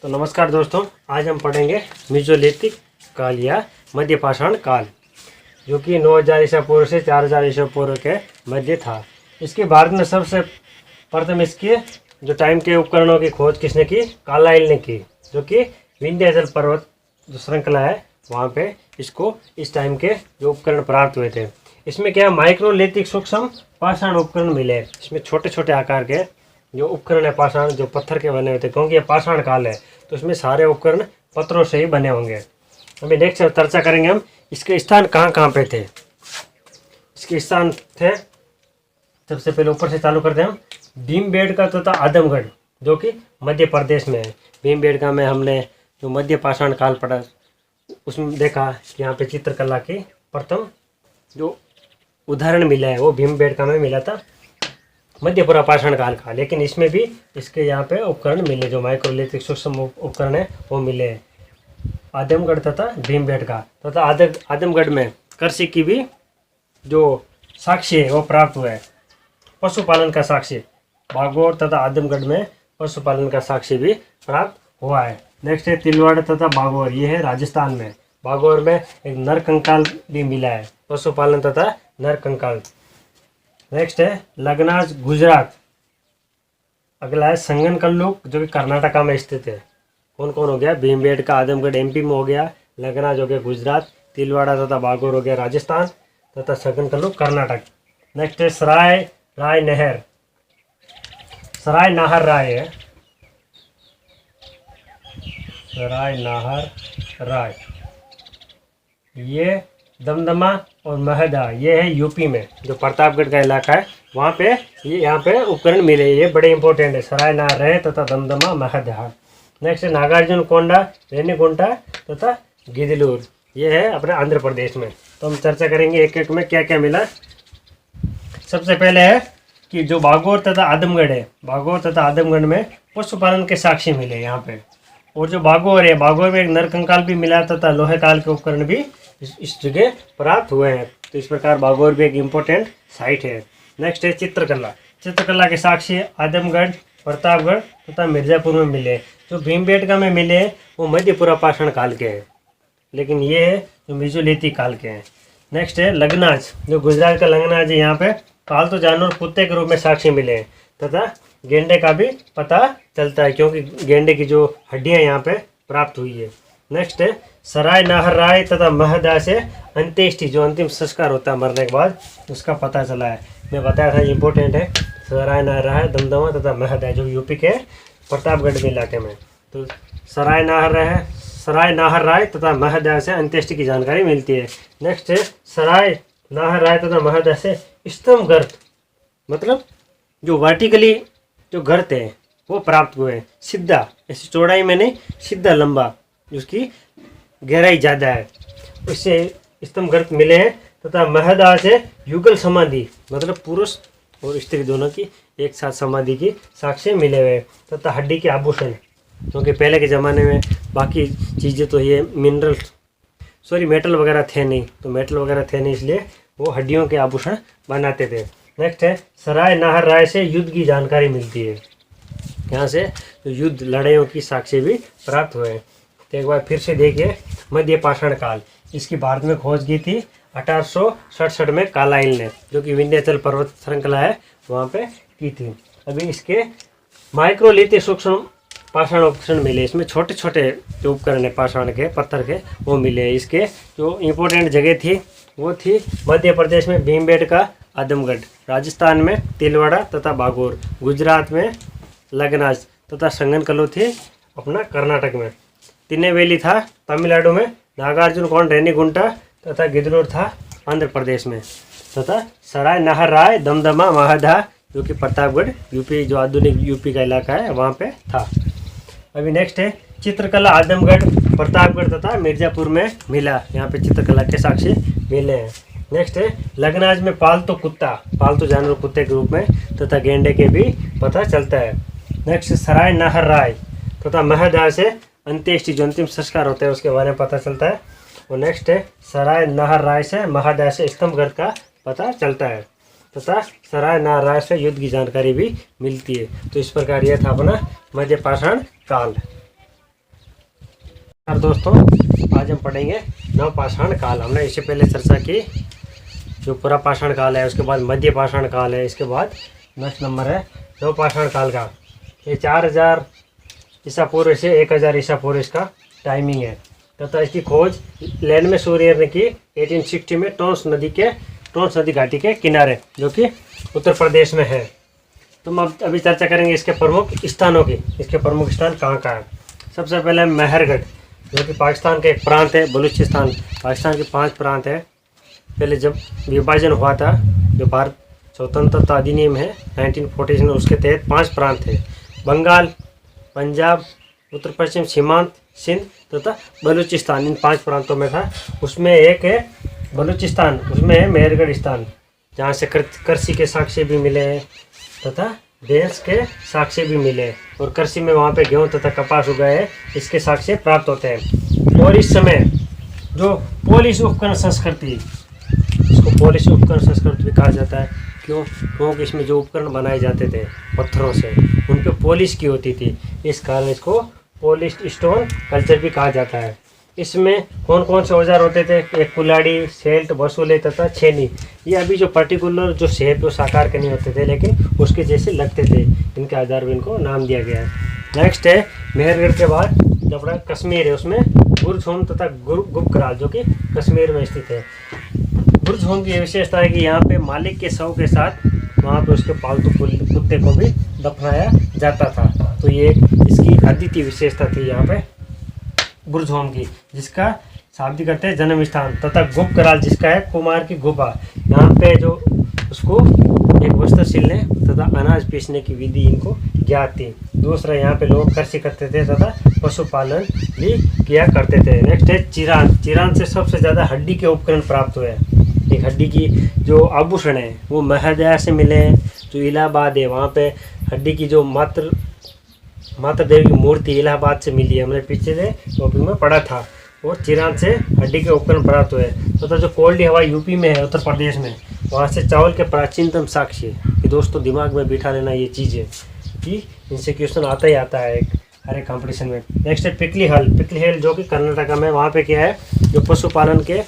तो नमस्कार दोस्तों, आज हम पढ़ेंगे मेसोलिथिक काल या मध्य पाषाण काल, जो कि 9000 ईसा पूर्व से 4000 ईसा पूर्व के मध्य था। इसके भारत में सबसे प्रथम इसके जो टाइम के उपकरणों की खोज किसने की? कार्लाइल ने की, जो कि विंध्याचल पर्वत जो श्रृंखला है वहाँ पे इसको इस टाइम के जो उपकरण प्राप्त हुए थे। इसमें क्या माइक्रोलिथिक सूक्ष्म पाषाण उपकरण मिले। इसमें छोटे छोटे आकार के जो उपकरण है पाषाण, जो पत्थर के बने हुए थे, क्योंकि ये पाषाण काल है तो इसमें सारे उपकरण पत्थरों से ही बने होंगे। अभी नेक्स्ट चर्चा करेंगे हम इसके स्थान कहाँ कहाँ पे थे। इसके स्थान थे, सबसे पहले ऊपर से चालू करते हैं हम, भीमबेटका तथा आदमगढ़, जो कि मध्य प्रदेश में है। भीमबेटका में हमने जो मध्य पाषाण काल पढ़ा उसमें देखा कि यहाँ पे चित्रकला की प्रथम जो उदाहरण मिला है वो भीमबेटका में मिला था, मध्यपुरा पाषाण काल का। लेकिन इसमें भी इसके यहाँ पे उपकरण मिले, जो माइक्रोलिथिक सूक्ष्म उपकरण है वो मिले आदमगढ़ तथा भीमबेटका तथा आदमगढ़ में कृषि की भी जो साक्ष्य है वो प्राप्त हुआ है। पशुपालन का साक्ष्य बागोर तथा आदमगढ़ में पशुपालन का साक्ष्य भी प्राप्त हुआ है। नेक्स्ट है तिलवाड़ा तथा बागोर, ये है राजस्थान में। बागोर में एक नरकंकाल भी मिला है, पशुपालन तथा नरकंकाल। नेक्स्ट है लगनाज, गुजरात। अगला है संगनकल्लू, जो कि कर्नाटका में स्थित है। कौन कौन हो गया? भीमबेटका आदमगढ़ एमपी में हो गया, लगनाज हो गया गुजरात, तिलवाड़ा तथा बागोर हो गया राजस्थान तथा संगनकल्लू कर्नाटक। नेक्स्ट है सराय राय नहर, सराय नाहर राय है, सराय नाहर राय, ये दमदमा और महदा, ये है यूपी में, जो प्रतापगढ़ का इलाका है वहाँ पे ये यहाँ पे उपकरण मिले। ये बड़े इंपॉर्टेंट है, सराय नाहर राय तथा दमदमा महदा। नेक्स्ट है नागार्जुन कोंडा, रेनीगुंटा तथा गिदलूर, ये है अपने आंध्र प्रदेश में। तो हम चर्चा करेंगे एक एक में क्या क्या मिला। सबसे पहले है कि जो बागोर तथा आदमगढ़ है, बागोर तथा आदमगढ़ में पशुपालन के साक्ष्य मिले यहाँ पे। और जो बागोर है, बागोर में एक नरकंकाल भी मिला तथा लोहे काल के उपकरण भी इस जगह प्राप्त हुए हैं। तो इस प्रकार बागोर भी एक इम्पोर्टेंट साइट है। नेक्स्ट है चित्रकला, चित्रकला के साक्ष्य आदमगढ़, प्रतापगढ़ तथा मिर्जापुर में मिले। जो भीमबेटका में मिले वो मध्यपुरा पाषाण काल के हैं, लेकिन ये है जो मेसोलिथिक काल के हैं। नेक्स्ट है लगनाज, जो गुजरात का लगनाज है, यहाँ पे पालतू जानवर कुत्ते के रूप में साक्ष्य मिले हैं तथा गेंडे का भी पता चलता है, क्योंकि गेंडे की जो हड्डियाँ यहाँ पे प्राप्त हुई है। नेक्स्ट है सराय नाहर राय तथा महदा से अंत्येष्टि, जो अंतिम संस्कार होता है मरने के बाद, उसका पता चला है। मैं बताया था इंपॉर्टेंट है, सराय नाहर राय, दमदमा तथा महदा, जो यूपी के प्रतापगढ़ के इलाके में। तो सराय नाहर राय तथा महदा से अंत्येष्टि की जानकारी मिलती है। नेक्स्ट है सराय नाहर राय तथा महदा से स्तंभ गर्त, मतलब जो वर्टिकली जो गर्त है वो प्राप्त हुए हैं। सीधा ऐसी चौड़ाई में नहीं, सीधा लंबा, जिसकी गहराई ज़्यादा है, उससे स्तंभ गर्त मिले हैं। तथा महदा से युगल समाधि, मतलब पुरुष और स्त्री दोनों की एक साथ समाधि की साक्ष्य मिले हुए। तथा हड्डी के आभूषण, क्योंकि पहले के ज़माने में बाकी चीज़ें तो ये मेटल वगैरह थे नहीं, तो मेटल वगैरह थे नहीं, इसलिए वो हड्डियों के आभूषण बनाते थे। नेक्स्ट है सराय नाहर राय से युद्ध की जानकारी मिलती है, यहाँ से तो युद्ध लड़ाइयों की साक्ष्य भी प्राप्त हुए हैं। तो एक बार फिर से देखिए मध्य पाषाण काल, इसकी भारत में खोज की थी 1867 में कार्लाइल ने, जो कि विंध्याचल पर्वत श्रृंखला है वहाँ पे की थी। अभी इसके माइक्रोलिथिक सूक्ष्म पाषाण उपकरण मिले, इसमें छोटे छोटे जो उपकरण है पाषाण के पत्थर के वो मिले। इसके जो इम्पोर्टेंट जगह थी वो थी मध्य प्रदेश में भीमबेटका आदमगढ़, राजस्थान में तिलवाड़ा तथा बागोर, गुजरात में लगनाज तथा संगनकल्लू थी अपना कर्नाटक में, तिनेवेली था तमिलनाडु में, नागार्जुन कोंड रेनीगुंटा तथा गिदलूर था आंध्र प्रदेश में, तथा सराय नाहर राय, दमदमा, महदा, जो कि प्रतापगढ़ यूपी, जो आधुनिक यूपी का इलाका है वहाँ पे था। अभी नेक्स्ट है चित्रकला, आदमगढ़, प्रतापगढ़ तथा मिर्जापुर में मिला, यहाँ पे चित्रकला के साक्ष्य मिले हैं। नेक्स्ट है लगनाज में पालतू कुत्ता, पालतू जानवर कुत्ते के रूप में तथा गेंडे के भी पता चलता है। नेक्स्ट सराय नाहर राय तथा महदा से अंत्येष्टि, जो अंतिम संस्कार होते हैं उसके बारे में पता चलता है। और नेक्स्ट है सराय नाहर राय से महदा से स्तंभ गर्त का पता चलता है तथा सराय नाहर राय से युद्ध की जानकारी भी मिलती है। तो इस प्रकार यह था अपना मध्य पाषाण काल। और दोस्तों आज हम पढ़ेंगे नवपाषाण काल। हमने इससे पहले चर्चा की जो पूरा पाषाण काल है, उसके बाद मध्य पाषाण काल है, इसके बाद नेक्स्ट नंबर है नवपाषाण काल का। ये 4000 ईसा पूर्व से 1000 ईसा पूर्व इसका टाइमिंग है तथा इसकी खोज लैंड में सूर्य ने की 1860 में टोंस नदी घाटी के किनारे जो कि उत्तर प्रदेश में है। तो हम अभी चर्चा करेंगे इसके प्रमुख स्थानों की। इसके प्रमुख स्थान कहाँ कहाँ है। सबसे पहले महरगढ़ जो कि पाकिस्तान का एक प्रांत है। बलूचिस्तान पाकिस्तान के 5 प्रांत है। पहले जब विभाजन हुआ था, जो भारत स्वतंत्रता अधिनियम है 1947 में, उसके तहत 5 प्रांत थे। बंगाल, पंजाब, उत्तर पश्चिम सीमांत, सिंध तथा बलूचिस्तान, इन 5 प्रांतों में था। उसमें एक है बलूचिस्तान, उसमें है मेहरगढ़ स्थान, जहाँ से कृषि के साक्ष्य भी मिले हैं तथा बेंस के साक्ष्य भी मिले और कृषि में वहाँ पे गेहूँ तथा कपास उगाए हैं, इसके साक्ष्य प्राप्त होते हैं। और इस समय जो पोलिश उपकरण संस्कृति, इसको पोलिश उपकरण संस्कृति भी कहा जाता है। क्योंकि इसमें जो उपकरण बनाए जाते थे पत्थरों से, उन पे पॉलिश की होती थी, इस कारण इसको पॉलिश स्टोन कल्चर भी कहा जाता है। इसमें कौन कौन से औजार होते थे। एक कुल्हाड़ी, सेल्ट, वसूले तथा छेनी। ये अभी जो पर्टिकुलर जो शेप उस आकार के नहीं होते थे, लेकिन उसके जैसे लगते थे, इनके आधार पर इनको नाम दिया गया है। नेक्स्ट है मेहरगढ़ के बाद जो अपना कश्मीर है, उसमें बुरज़होम तथा गुबकराल जो कि कश्मीर में स्थित है। बुरज़होम की विशेषता है कि यहाँ पे मालिक के शव के साथ वहाँ पे उसके पालतू कुत्ते को भी दफनाया जाता था। तो ये इसकी अद्वितीय विशेषता थी यहाँ पे बुरज़होम की, जिसका शाब्दिक अर्थ है जन्म स्थान। तथा गुबकराल जिसका है कुमार की गुफा। यहाँ पे जो उसको एक वस्त्र सिलने तथा अनाज पीसने की विधि इनको ज्ञात थी। दूसरा, यहाँ पे लोग कृषि करते थे तथा पशुपालन भी किया करते थे। नेक्स्ट है चिरान। चिरान से सबसे ज़्यादा हड्डी के उपकरण प्राप्त हुए हैं। एक हड्डी की जो आभूषण है वो महदया से मिले हैं। जो इलाहाबाद है, वहाँ पे हड्डी की जो माता देवी की मूर्ति इलाहाबाद से मिली है, हमने पीछे से टॉपिक में पढ़ा था। और चिरान से हड्डी के उपकरण प्राप्त हुए। तो जो कोल्डी हवा यूपी में है, उत्तर प्रदेश में, वहाँ से चावल के प्राचीनतम साक्ष्य। ये दोस्तों दिमाग में बिठा लेना ये चीज़ें कि इनसे क्वेश्चन आता ही आता है हर एक कॉम्पिटिशन में। नेक्स्ट है पिकली हल जो कि कर्नाटका में। वहाँ पे क्या है, जो पशुपालन के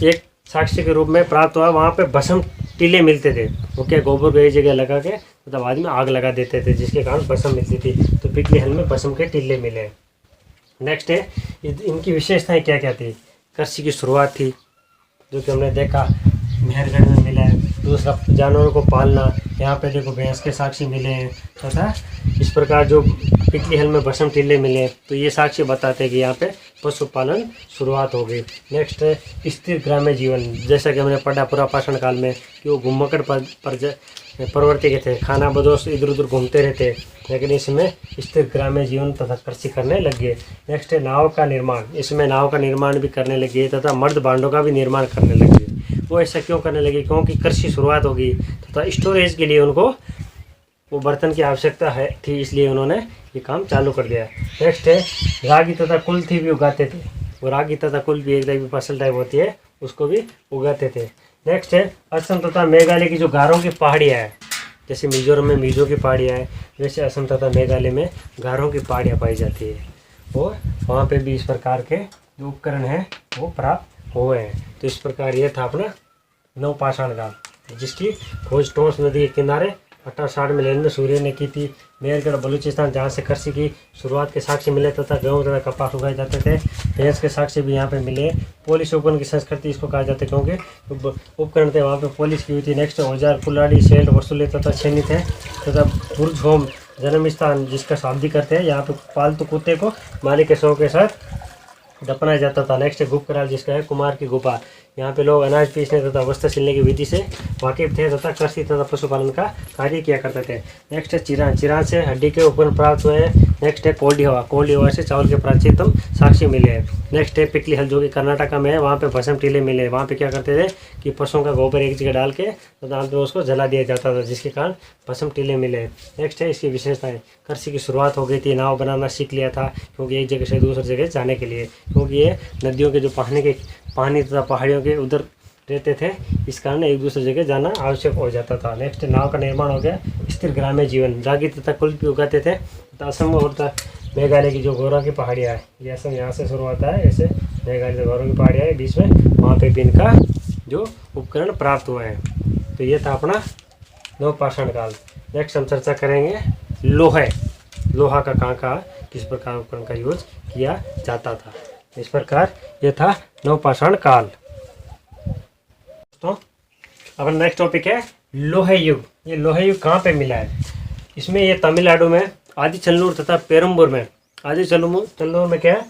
एक साक्ष्य के रूप में प्राप्त हुआ। वहाँ पे भस्म टीले मिलते थे। वो क्या, गोबर को एक जगह लगा के मतलब बाद में आग लगा देते थे, जिसके कारण भस्म मिलती थी। तो पिकली हल में भस्म के टीले मिले। नेक्स्ट है इनकी विशेषताएं क्या क्या थी। कृषि की शुरुआत थी जो कि हमने देखा मेहरगढ़ में मिला है। दूसरा, जानवरों को पालना, यहाँ पे देखो भैंस के साक्ष्य मिले हैं तथा इस प्रकार जो पिकली हल में भस्म टीले मिले, तो ये साक्ष्य बताते हैं कि यहाँ पे पशुपालन शुरुआत हो गई। नेक्स्ट है स्थिर ग्राम्य जीवन। जैसा कि हमने पढ़ा पूरा पाषाण काल में कि वो घुमक्कड़ प्रवृत्ति के थे, खाना बदोश इधर उधर घूमते रहते, लेकिन इसमें स्थिर ग्राम्य जीवन तथा कृषि करने लग गए। नेक्स्ट है नाव का निर्माण। इसमें नाव का निर्माण भी करने लगे तथा मर्द भांडों का भी निर्माण करने लगे। वो ऐसा क्यों करने लगे, क्योंकि कृषि शुरुआत हो गई तथा स्टोरेज के लिए उनको वो बर्तन की आवश्यकता है थी, इसलिए उन्होंने ये काम चालू कर दिया। नेक्स्ट है रागी तथा कुल्थी भी उगाते थे। वो रागी तथा कुल भी एक टाइप की फसल टाइप होती है, उसको भी उगाते थे। नेक्स्ट है असम तथा मेघालय की जो गारों की पहाड़ियाँ है, जैसे मिजोरम में मिजो की पहाड़ियाँ है, वैसे असम तथा मेघालय में गारों की पहाड़ियाँ पाई जाती है। और वहाँ पे भी इस प्रकार के जो उपकरण हैं वो प्राप्त हुए हैं। तो इस प्रकार ये था अपना नवपाषाण काल, जिसकी खोज टोंस नदी के किनारे 1860 में लैंड में सूर्य ने की थी। मेहरगढ़ बलूचिस्तान, जहाँ से कृषि की शुरुआत के साक्ष्य मिले तथा गेहूँ तथा कपास उगाए जाते थे। भैंस के साक्ष्य भी यहाँ पे मिले। पोलिश उपकरण की संस्कृति इसको कहा जाता है, क्योंकि उपकरण थे वहाँ पे पोलिश की हुई थी। नेक्स्ट औजार कुल्हाड़ी, सेल्ट, वसूले तथा छेनी थे। तथा बुरज़होम जन्म स्थान, जिसका शाब्दिक अर्थ है यहाँ पे पालतू कुत्ते को मालिक के शव के साथ दफनाया जाता था। नेक्स्ट है गुबकराल, जिसका है कुमार की गुफा। यहाँ पे लोग अनाज पीसने तथा वस्त्र सिलने की विधि से वाकिफ थे तथा कृषि तथा पशुपालन का कार्य किया करते थे। नेक्स्ट है चिरान। चिरान से हड्डी के उपकरण प्राप्त हुए हैं। नेक्स्ट है कोल्डी हवा से चावल के प्राचीनतम साक्ष्य मिले हैं। नेक्स्ट है पिकली हल जो कि कर्नाटका में है। वहाँ पे भस्म टीले मिले। वहाँ पे क्या करते थे कि पशुओं का गोबर एक जगह डाल के तथा अंत में उसको जला दिया जाता था, जिसके कारण भस्म टीले मिले। नेक्स्ट है इसकी विशेषताएं। कृषि की शुरुआत हो गई थी, नाव बनाना सीख लिया था, क्योंकि एक जगह से दूसरी जगह जाने के लिए, क्योंकि ये नदियों के जो पानी तथा पहाड़ियों के उधर रहते थे, इस कारण एक दूसरी जगह जाना आवश्यक हो जाता था। नेक्स्ट नाव का निर्माण हो गया। स्थिर ग्राम्य जीवन। रागी तथा कुल भी उगाते थे तथा असम और मेघालय की जो गौरों की पहाड़ियाँ है, ये सब यहाँ से शुरू होता है, ऐसे मेघालय से गौरों की पहाड़ियाँ है बीच में, वहाँ पे भी इनका जो उपकरण प्राप्त हुए हैं। तो ये था अपना नवपाषाण काल। नेक्स्ट हम चर्चा करेंगे लोहे, लोहा का कहाँ कहाँ किस प्रकार उपकरण का यूज किया जाता था। इस प्रकार ये था नवपाषाण काल। तो अपना नेक्स्ट टॉपिक है लोहे युग। ये लोहे युग कहाँ पे मिला है? इसमें ये तमिलनाडु में आदिचनल्लूर तथा पेरुम्बूर में, आदिचनल्लूर में क्या है,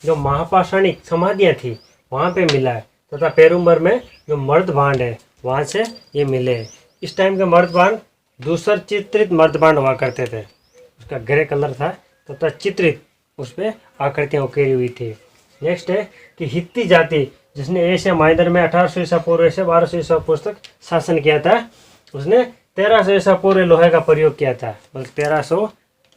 जो महापाषाणिक समाधियाँ थी वहाँ पे मिला है, तथा पेरुम्बूर में जो मर्दभांड है वहाँ से ये मिले हैं। इस टाइम के मर्दभांड दूसर चित्रित मर्दभांड हुआ करते थे, उसका ग्रे कलर था तथा चित्रित उस पर आकृतियाँ उकेरी हुई थी। नेक्स्ट है कि हित्ती जाति जिसने एशिया माइनर में 1800 ईसा पूर्व से 1200 ईसा पूर्व तक शासन किया था, उसने 1300 ईसा पूर्व लोहे का प्रयोग किया था। मतलब 1300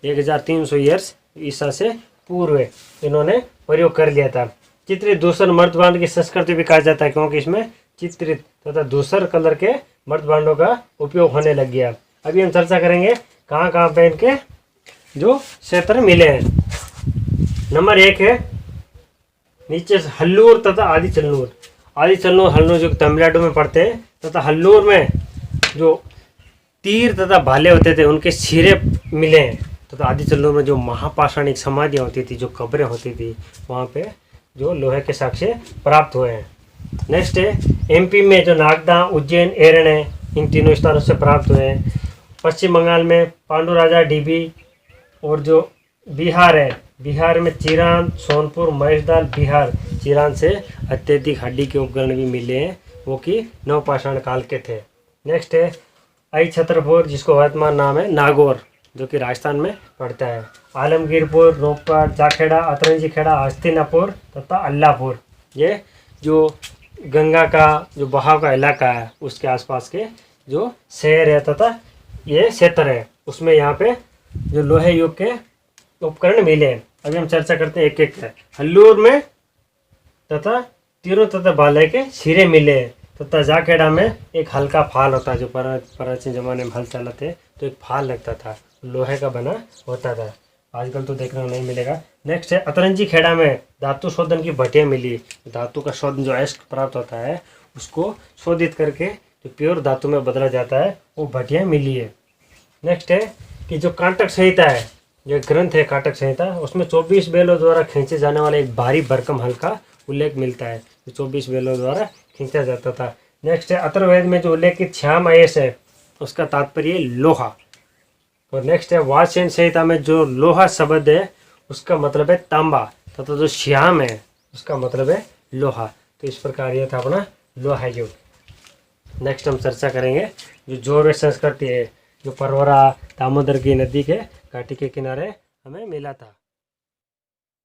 1300 ईयर्स ईसा से पूर्व इन्होंने प्रयोग कर लिया था। चित्रित दूसर मर्दभांड की संस्कृति भी कहा जाता है, क्योंकि इसमें चित्रित तथा दूसर कलर के मर्दभांडों का उपयोग होने लग गया। अभी हम चर्चा करेंगे कहाँ कहाँ पे इनके जो क्षेत्र मिले हैं। नंबर 1 है नीचे हल्लूर तथा आदिचनल्लूर। आदिचनल्लूर हल्लूर जो तमिलनाडु में पड़ते हैं, तथा हल्लूर में जो तीर तथा भाले होते थे उनके सिरे मिले हैं। तथा आदिचनल्लूर में जो महापाषाणिक समाधियाँ होती थी, जो कब्रें होती थी, वहाँ पे जो लोहे के साक्ष्य प्राप्त हुए हैं। नेक्स्ट है एमपी में जो नागदा, उज्जैन, एरन है, इन तीनों स्थानों से प्राप्त हुए हैं। पश्चिम बंगाल में पांडु राजा डीबी, और जो बिहार है, बिहार में चिरान, सोनपुर, महेशदाल, बिहार, चिरान से अत्यधिक हड्डी के उपकरण भी मिले हैं, वो कि नवपाषाण काल के थे। नेक्स्ट है आई छतरपुर, जिसको वर्तमान नाम है नागौर, जो कि राजस्थान में पड़ता है। आलमगीरपुर, रोपड़, जाखेड़ा, अतरंजी खेड़ा, हस्तिनापुर तथा अल्लाहपुर, ये जो गंगा का जो बहाव का इलाका है उसके आसपास के जो शहर है तथा ये क्षेत्र है, उसमें यहाँ पे जो लोहे युग के उपकरण मिले हैं। अभी हम चर्चा करते हैं एक एक है। हल्लूर में तथा तीरों तथा भाले के सिरे मिले हैं, तथा जाखेड़ा में एक हल्का फाल होता है, जो प्राचीन जमाने में हल चलाते तो एक फाल लगता था, लोहे का बना होता था, आजकल तो देखने को नहीं मिलेगा। नेक्स्ट है अतरंजी खेड़ा में धातु शोधन की भट्टियाँ मिली। धातु का शोधन जो अयस्क प्राप्त होता है उसको शोधित करके जो प्योर धातु में बदला जाता है, वो भट्टियाँ मिली है। नेक्स्ट है कि जो कांटक संहिता है, जो ग्रंथ है कांटक संहिता, उसमें 24 बैलों द्वारा खींचे जाने वाला एक भारी भरकम हल का उल्लेख मिलता है, जो 24 बैलों द्वारा खींचा जाता था। नेक्स्ट है अथर्ववेद में जो उल्लेखित श्याम आयस है, उसका तात्पर्य लोहा। और नेक्स्ट है वाचन संहिता में जो लोहा शब्द है उसका मतलब है तांबा, तथा जो श्याम है उसका मतलब है लोहा। तो इस प्रकार यह था अपना लोहा युग। नेक्स्ट हम चर्चा करेंगे जो जोरवे संस्कृति है, जो परवरा दामोदर की नदी के घाटी के किनारे हमें मिला था।